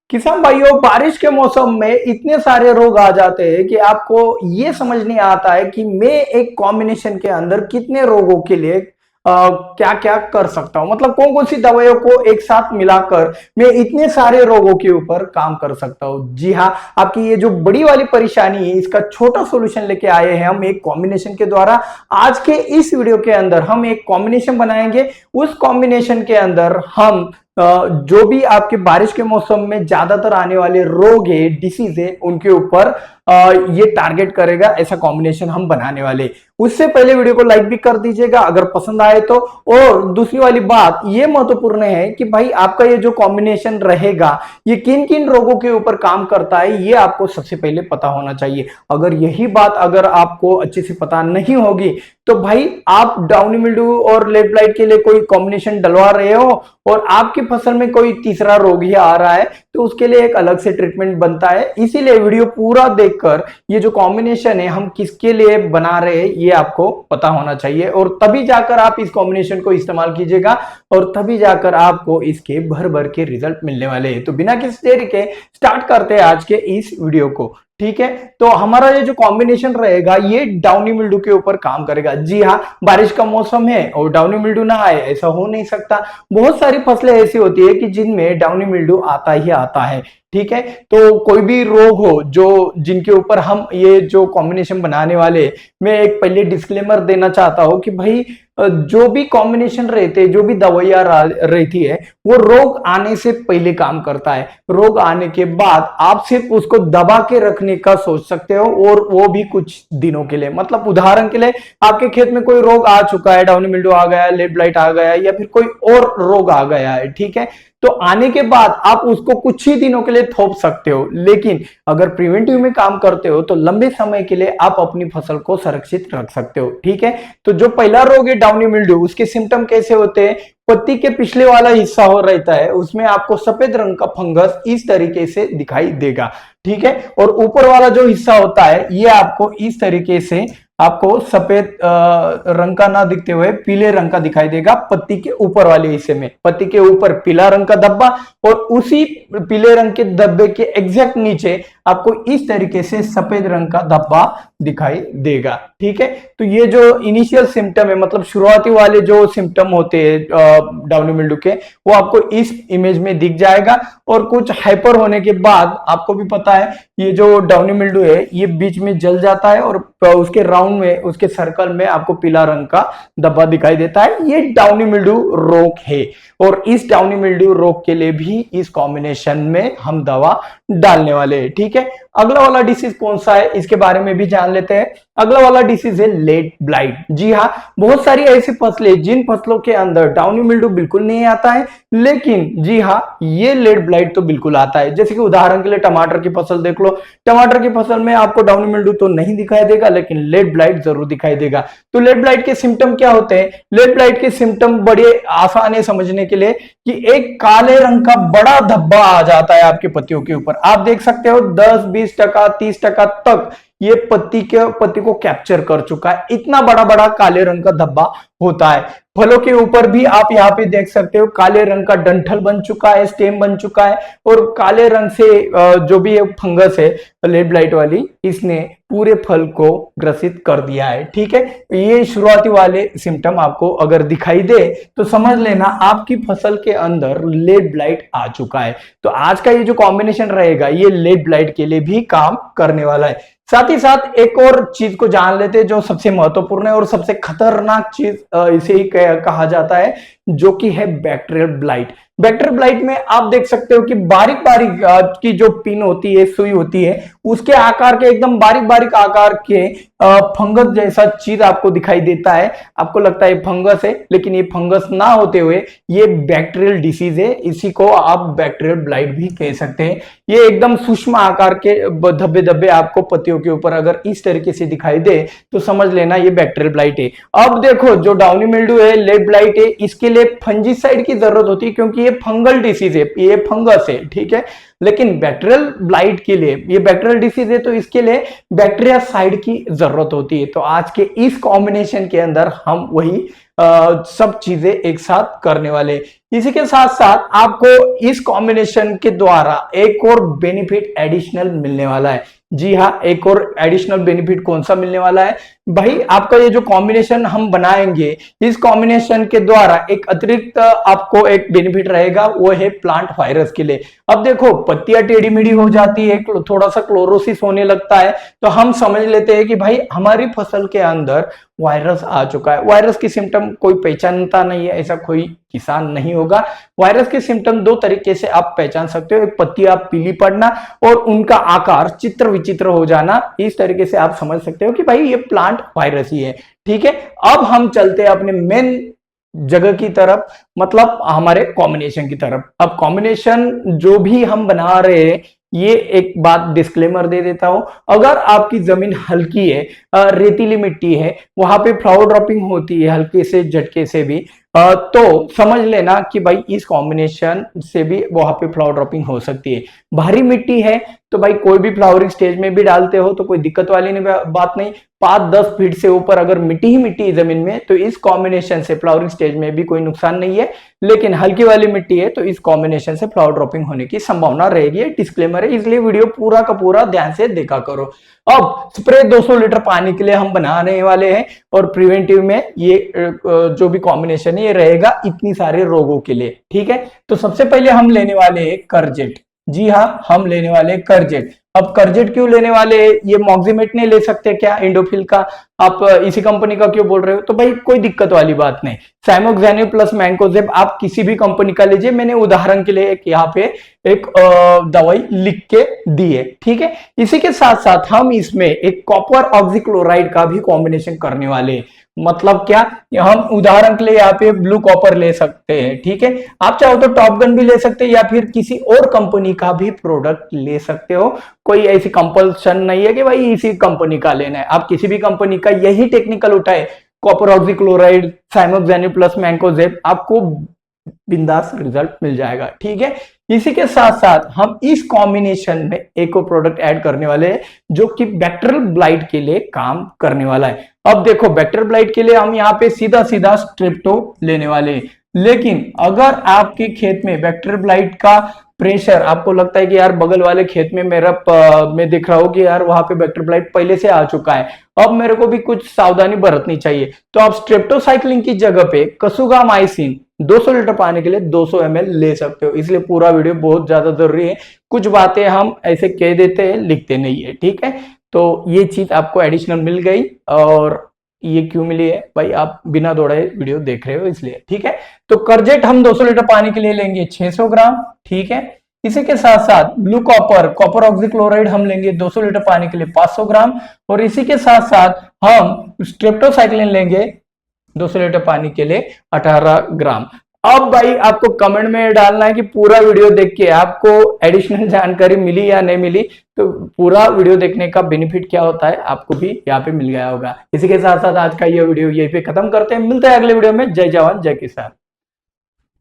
किसान भाइयों, बारिश के मौसम में इतने सारे रोग आ जाते हैं कि आपको ये समझ नहीं आता है कि मैं एक कॉम्बिनेशन के अंदर कितने रोगों के लिए क्या क्या कर सकता हूं। मतलब कौन कौन सी दवाइयों को एक साथ मिलाकर मैं इतने सारे रोगों के ऊपर काम कर सकता हूं। जी हाँ, आपकी ये जो बड़ी वाली परेशानी है, इसका छोटा सॉल्यूशन लेके आए हैं हम एक कॉम्बिनेशन के द्वारा। आज के इस वीडियो के अंदर हम एक कॉम्बिनेशन बनाएंगे। उस कॉम्बिनेशन के अंदर हम जो भी आपके बारिश के मौसम में ज्यादातर आने वाले रोग है, डिसीज है, उनके ऊपर ये टारगेट करेगा। ऐसा कॉम्बिनेशन हम बनाने वाले। उससे पहले वीडियो को लाइक भी कर दीजिएगा अगर पसंद आए तो। और दूसरी वाली बात ये महत्वपूर्ण है कि भाई आपका ये जो कॉम्बिनेशन रहेगा ये किन किन रोगों के ऊपर काम करता है, ये आपको सबसे पहले पता होना चाहिए। अगर यही बात अगर आपको अच्छे से पता नहीं होगी तो भाई आप डाउनी मिल्ड्यू और लेट ब्लाइट के लिए कोई कॉम्बिनेशन डलवा रहे हो और आपकी फसल में कोई तीसरा रोग ही आ रहा है तो उसके लिए एक अलग से ट्रीटमेंट बनता है। इसीलिए वीडियो पूरा देखकर ये जो कॉम्बिनेशन है हम किसके लिए बना रहे हैं ये आपको पता होना चाहिए, और तभी जाकर आप इस कॉम्बिनेशन को इस्तेमाल कीजिएगा और तभी जाकर आपको इसके भर भर के रिजल्ट मिलने वाले हैं। तो बिना किसी देरी के स्टार्ट करते हैं आज के इस वीडियो को। ठीक है, तो हमारा ये जो कॉम्बिनेशन रहेगा ये डाउनी मिल्ड्यू के ऊपर काम करेगा। जी हाँ, बारिश का मौसम है और डाउनी मिल्ड्यू ना आए ऐसा हो नहीं सकता। बहुत सारी फसलें ऐसी होती है कि जिनमें डाउनी मिल्ड्यू आता ही आता है। ठीक है, तो कोई भी रोग हो जो जिनके ऊपर हम ये जो कॉम्बिनेशन बनाने वाले, मैं एक पहले डिस्क्लेमर देना चाहता हूं कि भाई जो भी कॉम्बिनेशन रहते, जो भी दवाइयां रहती है वो रोग आने से पहले काम करता है। रोग आने के बाद आप सिर्फ उसको दबा के रखने का सोच सकते हो, और वो भी कुछ दिनों के लिए। मतलब उदाहरण के लिए आपके खेत में कोई रोग आ चुका है, डाउनी मिल्ड्यू आ गया, लेट ब्लाइट आ गया, या फिर कोई और रोग आ गया है। ठीक है, तो आने के बाद आप उसको कुछ ही दिनों के लिए थोप सकते हो, लेकिन अगर प्रिवेंटिव में काम करते हो तो लंबे समय के लिए आप अपनी फसल को सुरक्षित रख सकते हो। ठीक है, तो जो पहला रोग है डाउनी मिल्ड्यू, उसके सिम्टम कैसे होते हैं? पत्ती के पिछले वाला हिस्सा हो रहता है, उसमें आपको सफेद रंग का फंगस इस तरीके से दिखाई देगा। ठीक है, और ऊपर वाला जो हिस्सा होता है ये आपको इस तरीके से आपको सफेद रंग का ना दिखते हुए पीले रंग का दिखाई देगा। पत्ती के ऊपर वाले हिस्से में पत्ती के ऊपर पीला रंग का धब्बा, और उसी पीले रंग के धब्बे के एग्जैक्ट नीचे आपको इस तरीके से सफेद रंग का धब्बा दिखाई देगा। ठीक है, तो ये जो इनिशियल सिम्टम है, मतलब शुरुआती वाले जो सिम्टम होते हैं डाउनी मिल्ड्यू के, वो आपको इस इमेज में दिख जाएगा। और कुछ हाइपर होने के बाद आपको भी पता है ये जो डाउनी मिल्ड्यू है ये बीच में जल जाता है और उसके राउंड में, उसके सर्कल में आपको पीला रंग का धब्बा दिखाई देता है। ये डाउनी मिल्ड्यू रोग है, और इस डाउनी मिल्ड्यू रोग के लिए भी इस कॉम्बिनेशन में हम दवा डालने वाले हैं। ठीक है, अगला वाला डिसीज कौन सा है इसके बारे में भी जान लेते हैं। अगला वाला डिसीज है लेट ब्लाइट। जी हाँ, बहुत सारी ऐसी फसलें जिन फसलों के अंदर डाउनी मिल्ड्यू बिल्कुल नहीं आता है, लेकिन जी हाँ ये लेट ब्लाइट तो बिल्कुल आता है। जैसे कि उदाहरण के लिए टमाटर की फसल देख लो, टमाटर की फसल में आपको डाउनी मिल्ड्यू तो नहीं दिखाई देगा, लेकिन लेट ब्लाइट जरूर दिखाई देगा। तो लेट ब्लाइट के सिम्टम क्या होते हैं? लेट ब्लाइट के सिम्टम बड़े आसान है समझने के लिए कि एक काले रंग का बड़ा धब्बा आ जाता है आपकी पत्तियों के ऊपर। आप देख सकते हो 10-20%, 30% तक ये पत्ती को कैप्चर कर चुका है। इतना बड़ा बड़ा काले रंग का धब्बा होता है। फलों के ऊपर भी आप यहाँ पे देख सकते हो काले रंग का डंठल बन चुका है, स्टेम बन चुका है, और काले रंग से जो भी फंगस है लेट ब्लाइट वाली, इसने पूरे फल को ग्रसित कर दिया है। ठीक है, ये शुरुआती वाले सिम्टम आपको अगर दिखाई दे तो समझ लेना आपकी फसल के अंदर लेट ब्लाइट आ चुका है। तो आज का ये जो कॉम्बिनेशन रहेगा ये लेट ब्लाइट के लिए भी काम करने वाला है। साथ ही साथ एक और चीज को जान लेते हैं जो सबसे महत्वपूर्ण है और सबसे खतरनाक चीज इसे ही कहा जाता है, जो कि है बैक्टीरियल ब्लाइट। बैक्टीरियल ब्लाइट में आप देख सकते हो कि बारीक बारीक की जो पिन होती है, सुई होती है, उसके आकार के एकदम बारीक बारीक आकार के फंगस जैसा चीज आपको दिखाई देता है। आपको लगता है फंगस है, लेकिन ये फंगस ना होते हुए ये बैक्टीरियल डिसीज है। इसी को आप बैक्टीरियल ब्लाइट भी कह सकते हैं। ये एकदम सूक्ष्म आकार के धब्बे धब्बे आपको पत्तियों के ऊपर अगर इस तरीके से दिखाई दे तो समझ लेना ये बैक्टीरियल ब्लाइट है। अब देखो जो डाउनी मिल्ड्यू है, लेट ब्लाइट है, इसके लिए फंजीसाइड की जरूरत होती है क्योंकि ये फंगल डिसीज है, ये फंगस है। ठीक है, लेकिन बैक्टीरियल ब्लाइट के लिए, ये बैक्टीरियल डिसीज है तो इसके लिए बैक्टीरिया साइड की जरूरत होती है। तो आज के इस कॉम्बिनेशन के अंदर हम वही सब चीजें एक साथ करने वाले। इसी के साथ साथ आपको इस कॉम्बिनेशन के द्वारा एक और बेनिफिट एडिशनल मिलने वाला है। जी हाँ, एक और एडिशनल बेनिफिट कौन सा मिलने वाला है भाई, आपका ये जो कॉम्बिनेशन हम बनाएंगे, इस कॉम्बिनेशन के द्वारा एक अतिरिक्त आपको एक बेनिफिट रहेगा, वो है प्लांट वायरस के लिए। अब देखो, पत्तियां टेढ़ी मेढ़ी हो जाती है, थोड़ा सा क्लोरोसिस होने लगता है, तो हम समझ लेते हैं कि भाई हमारी फसल के अंदर वायरस आ चुका है। वायरस की सिम्टम कोई पहचानता नहीं है, ऐसा कोई किसान नहीं होगा। वायरस के सिम्टम दो तरीके से आप पहचान सकते हो, एक पत्तियां पीली पड़ना और उनका आकार चित्र विचित्र हो जाना। इस तरीके से आप समझ सकते हो कि भाई ये प्लांट वायरस ही है। ठीक है, अब हम चलते हैं अपने मेन जगह की तरफ, मतलब हमारे कॉम्बिनेशन की तरफ। अब कॉम्बिनेशन जो भी हम बना रहे हैं, ये एक बात डिस्क्लेमर दे देता हूं, अगर आपकी जमीन हल्की है, रेतीली मिट्टी है, वहां पे फ्लावर ड्रॉपिंग होती है हल्के से झटके से भी, तो समझ लेना कि भाई इस कॉम्बिनेशन से भी वहां पे फ्लावर ड्रॉपिंग हो सकती है। भारी मिट्टी है तो भाई कोई भी फ्लावरिंग स्टेज में भी डालते हो तो कोई दिक्कत वाली बात नहीं। 5-10 फीट से ऊपर अगर मिट्टी ही मिट्टी है जमीन में, तो इस कॉम्बिनेशन से फ्लावरिंग स्टेज में भी कोई नुकसान नहीं है। लेकिन हल्की वाली मिट्टी है तो इस कॉम्बिनेशन से फ्लावर ड्रॉपिंग होने की संभावना रहेगी, डिस्क्लेमर है, इसलिए वीडियो पूरा का पूरा ध्यान से देखा करो। अब स्प्रे 200 लीटर पानी के लिए हम बनाने वाले हैं, और प्रिवेंटिव में ये जो भी कॉम्बिनेशन है ये रहेगा इतनी सारे रोगों के लिए। ठीक है, तो सबसे पहले हम लेने वाले हैं करजेट। जी हाँ, हम लेने वाले हैं करजेट। अब करजेट क्यों लेने वाले हैं, ये मॉक्सिमेट नहीं ले सकते क्या इंडोफिल का? आप इसी कंपनी का क्यों बोल रहे हो? तो भाई कोई दिक्कत वाली बात नहीं, साइमोक्सेनिल प्लस मैंकोजेब आप किसी भी कंपनी का लीजिए। मैंने उदाहरण के लिए एक यहाँ पे एक दवाई लिख के दी है। ठीक है, इसी के साथ साथ हम इसमें एक कॉपर ऑक्सीक्लोराइड का भी कॉम्बिनेशन करने वाले हैं। मतलब क्या, हम उदाहरण के लिए यहाँ पे ब्लू कॉपर ले सकते हैं। ठीक है, आप चाहो तो टॉप गन भी ले सकते हैं, या फिर किसी और कंपनी का भी प्रोडक्ट ले सकते हो। कोई ऐसी कंपल्सन नहीं है कि भाई इसी कंपनी का लेना है, आप किसी भी कंपनी का यही टेक्निकल उठाए, कॉपर ऑक्सीक्लोराइड, साइमोक्सेनिल प्लस मैंकोजेब, आपको बिंदास रिजल्ट मिल जाएगा। ठीक है, इसी के साथ साथ हम इस कॉम्बिनेशन में एक और प्रोडक्ट ऐड करने वाले हैं जो कि बैक्टीरियल ब्लाइट के लिए काम करने वाला है। अब देखो, बैक्टीरियल ब्लाइट के लिए हम यहाँ पे सीधा सीधा स्ट्रेप्टो लेने वाले हैं। लेकिन अगर आपके खेत में बैक्टीरियल ब्लाइट का प्रेशर आपको लगता है कि यार बगल वाले खेत में मेरा मैं देख रहा हूं कि यार वहां पे बैक्टीरियल ब्लाइट पहले से आ चुका है, अब मेरे को भी कुछ सावधानी बरतनी चाहिए, तो आप स्ट्रेप्टोसाइक्लिन की जगह पे कसुगामाइसिन 200 लीटर पानी के लिए 200 ml ले सकते हो। इसलिए पूरा वीडियो बहुत ज्यादा जरूरी है, कुछ बातें हम ऐसे कह देते हैं, लिखते नहीं है। ठीक है, तो ये चीज आपको एडिशनल मिल गई। और ये क्यों मिली है भाई, आप बिना दौड़े वीडियो देख रहे हो इसलिए। ठीक है, तो करजेट हम 200 लीटर पानी के लिए लेंगे 600 ग्राम। ठीक है, इसी के साथ साथ ब्लू कॉपर, कॉपर ऑक्सीक्लोराइड हम लेंगे 200 लीटर पानी के लिए 500 ग्राम। और इसी के साथ साथ हम स्ट्रेप्टोसाइक्लिन लेंगे 200 लीटर पानी के लिए 18 ग्राम। अब भाई आपको कमेंट में डालना है कि पूरा वीडियो देख के आपको एडिशनल जानकारी मिली या नहीं मिली, तो पूरा वीडियो देखने का बेनिफिट क्या होता है आपको भी यहाँ पे मिल गया होगा। इसी के साथ साथ आज का ये वीडियो यहीं पे खत्म करते हैं, मिलते हैं अगले वीडियो में। जय जवान जय किसान।